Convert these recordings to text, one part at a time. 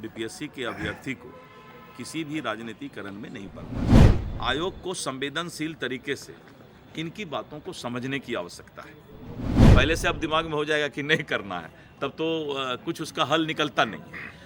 BPSC के अभ्यर्थी को किसी भी राजनीतिकरण में नहीं पड़ना चाहिए। आयोग को संवेदनशील तरीके से इनकी बातों को समझने की आवश्यकता है। पहले से अब दिमाग में हो जाएगा कि नहीं करना है, तब तो कुछ उसका हल निकलता नहीं।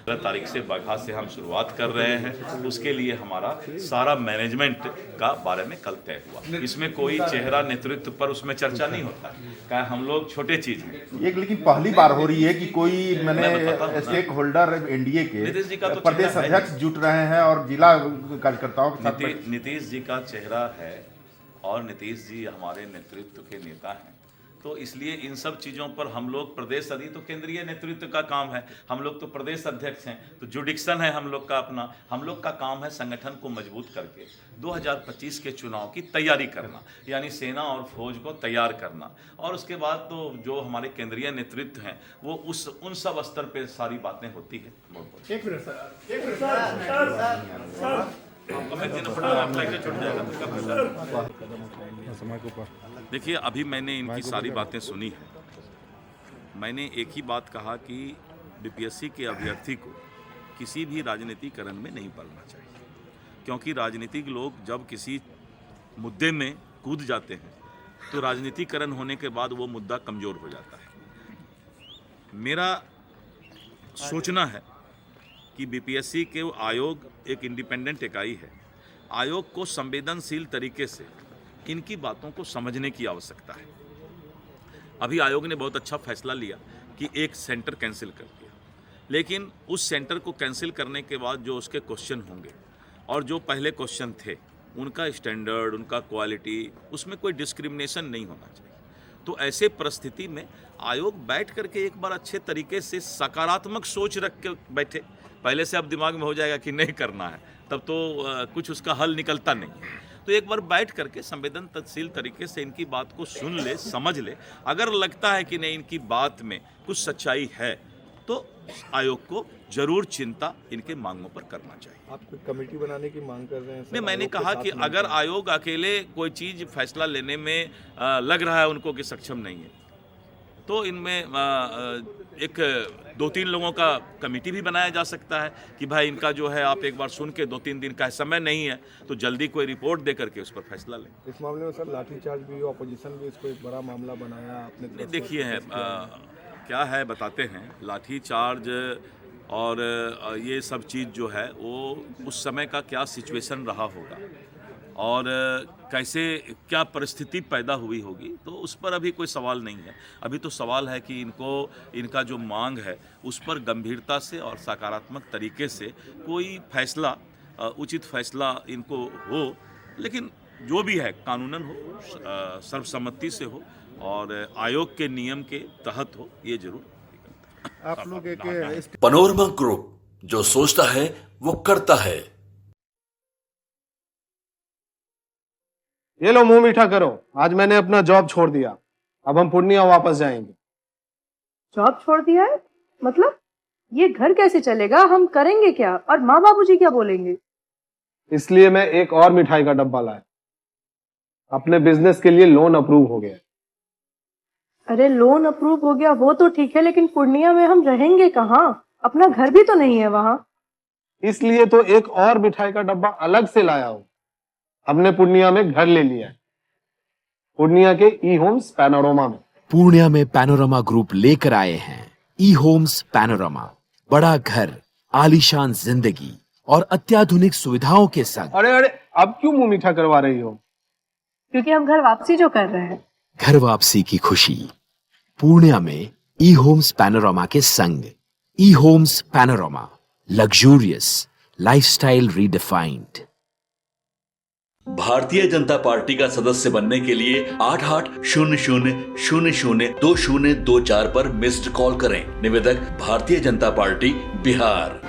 15 तारीख से बगहा से हम शुरुआत कर रहे हैं। उसके लिए हमारा सारा मैनेजमेंट का बारे में कल तय हुआ। इसमें कोई चेहरा नेतृत्व पर उसमें चर्चा नहीं होता है, क्या हम लोग छोटे चीज हैं। एक लेकिन पहली बार हो रही है कि कोई मैंने स्टेक होल्डर एनडीए के नीतीश जी का तो प्रदेश अध्यक्ष जुट रहे हैं और जिला कार्यकर्ताओं के साथ नीतीश जी का चेहरा है और नीतीश जी हमारे नेतृत्व के नेता हैं, तो इसलिए इन सब चीज़ों पर हम लोग प्रदेश अभी तो केंद्रीय नेतृत्व का काम है, हम लोग तो प्रदेश अध्यक्ष हैं, तो जुडिक्शन है हम लोग का अपना। हम लोग का काम है संगठन को मजबूत करके 2025 के चुनाव की तैयारी करना, यानी सेना और फौज को तैयार करना। और उसके बाद तो जो हमारे केंद्रीय नेतृत्व हैं वो उन सब स्तर पे सारी बातें होती है। एक मिनट सर देखिए, अभी मैंने इनकी सारी बातें सुनी है। मैंने एक ही बात कहा कि बीपीएससी के अभ्यर्थी को किसी भी राजनीतिकरण में नहीं पड़ना चाहिए, क्योंकि राजनीतिक लोग जब किसी मुद्दे में कूद जाते हैं तो राजनीतिकरण होने के बाद वो मुद्दा कमज़ोर हो जाता है। मेरा सोचना है कि बीपीएससी के आयोग एक इंडिपेंडेंट इकाई है। आयोग को संवेदनशील तरीके से इनकी बातों को समझने की आवश्यकता है। अभी आयोग ने बहुत अच्छा फैसला लिया कि एक सेंटर कैंसिल कर दिया, लेकिन उस सेंटर को कैंसिल करने के बाद जो उसके क्वेश्चन होंगे और जो पहले क्वेश्चन थे उनका स्टैंडर्ड, उनका क्वालिटी, उसमें कोई डिस्क्रिमिनेशन नहीं होना चाहिए। तो ऐसे परिस्थिति में आयोग बैठ करके एक बार अच्छे तरीके से सकारात्मक सोच रख के बैठे। पहले से अब दिमाग में हो जाएगा कि नहीं करना है, तब तो कुछ उसका हल निकलता नहीं। तो एक बार बैठ करके संवेदनशील तरीके से इनकी बात को सुन ले, समझ ले। अगर लगता है कि नहीं इनकी बात में कुछ सच्चाई है तो आयोग को जरूर चिंता इनके मांगों पर करना चाहिए। आप कोई कमेटी बनाने की मांग कर रहे हैं? नहीं, मैंने कहा कि अगर आयोग अकेले कोई चीज़ फैसला लेने में लग रहा है उनको कि सक्षम नहीं है, तो इनमें 2-3 लोगों का कमेटी भी बनाया जा सकता है कि भाई इनका जो है आप एक बार सुन के 2-3 दिन का समय नहीं है तो जल्दी कोई रिपोर्ट दे करके उस पर फैसला लें। इस मामले में सर लाठीचार्ज भी, अपोजिशन भी इसको एक बड़ा मामला बनाया आपने। देखिए है क्या है बताते हैं, लाठीचार्ज और ये सब चीज़ जो है वो उस समय का क्या सिचुएशन रहा होगा और कैसे क्या परिस्थिति पैदा हुई होगी, तो उस पर अभी कोई सवाल नहीं है। अभी तो सवाल है कि इनका जो मांग है उस पर गंभीरता से और सकारात्मक तरीके से कोई फैसला, उचित फैसला इनको हो, लेकिन जो भी है कानूनन हो, सर्वसम्मति से हो और आयोग के नियम के तहत हो, ये जरूर। आप लोग एक पैनोरमा ग्रुप, जो सोचता है वो करता है। ये लो मुंह मीठा करो, आज मैंने अपना जॉब छोड़ दिया, अब हम पूर्णिया वापस जाएंगे। जॉब छोड़ दिया है? मतलब ये घर कैसे चलेगा? हम करेंगे क्या? और माँ बाबूजी क्या बोलेंगे? इसलिए मैं एक और मिठाई का डब्बा लाया। अपने बिजनेस के लिए लोन अप्रूव हो गया। अरे लोन अप्रूव हो गया वो तो ठीक है, लेकिन पूर्णिया में हम रहेंगे कहाँ? अपना घर भी तो नहीं है वहाँ। इसलिए तो एक और मिठाई का डब्बा अलग से लाया हूँ। हमने पूर्णिया में घर ले लिया है, पूर्णिया के ई होम्स पैनोरमा में। पूर्णिया में पैनोरमा ग्रुप लेकर आए हैं ई होम्स पैनोरमा। बड़ा घर, आलीशान जिंदगी और अत्याधुनिक सुविधाओं के संग। अरे अब क्यों मुंह मीठा करवा रही हो? क्योंकि हम घर वापसी जो कर रहे हैं। घर वापसी की खुशी पूर्णिया में ई होम्स पैनोरमा के संग। ई Homes Panorama, luxurious lifestyle redefined. Bharatiya Janata party का सदस्य बनने के लिए 8800002024 पर मिस्ड कॉल करें। निवेदक भारतीय जनता पार्टी बिहार।